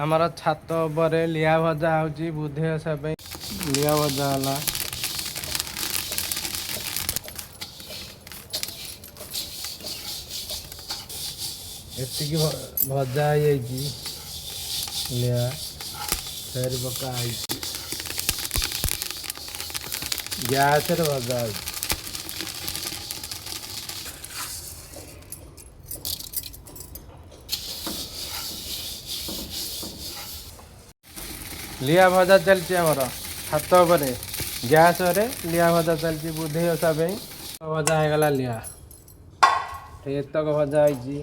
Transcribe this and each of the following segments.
आमर छात पर लिया भजा होची बुधे ओषा पे लिया भजा हला एतिकी भजा होई लिया फेर पका गैस रे भजा लिया भजा चलती आमर छात पर गैस रे लिया भजा चलती बुधे ओषा पे भजा होगला लिया एतक भजा होई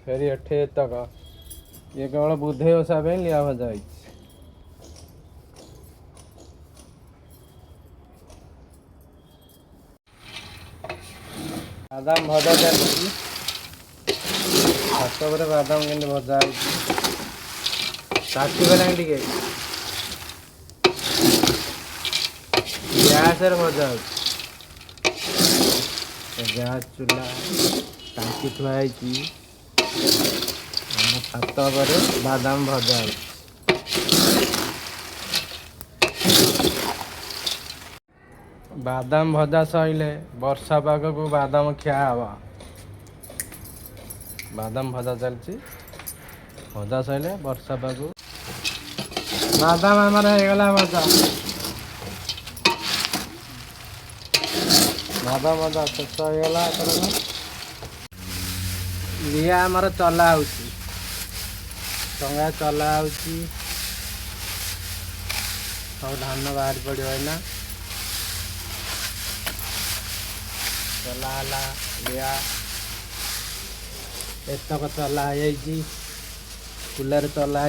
फेरी अठे तक ये केवल बुधे ओषा पे लिया भजा होई बादाम भजा चलती छात पर बादाम के भजा काटी गला टे गैस भजा गैस चूल्हा टांकी थुआई छात पर बादाम भजा बादाम भजा सैले वर्षा पाग को बादाम खिया हवा बादाम भजा चलती भजा सैले वर्षा पाग बादाम आमर होगला भजा बादाम भजा शेष होगला लिया आमर चला टंगा चला सब धान बाहर पड़ो ना चला लिया एतक चला कूलर चला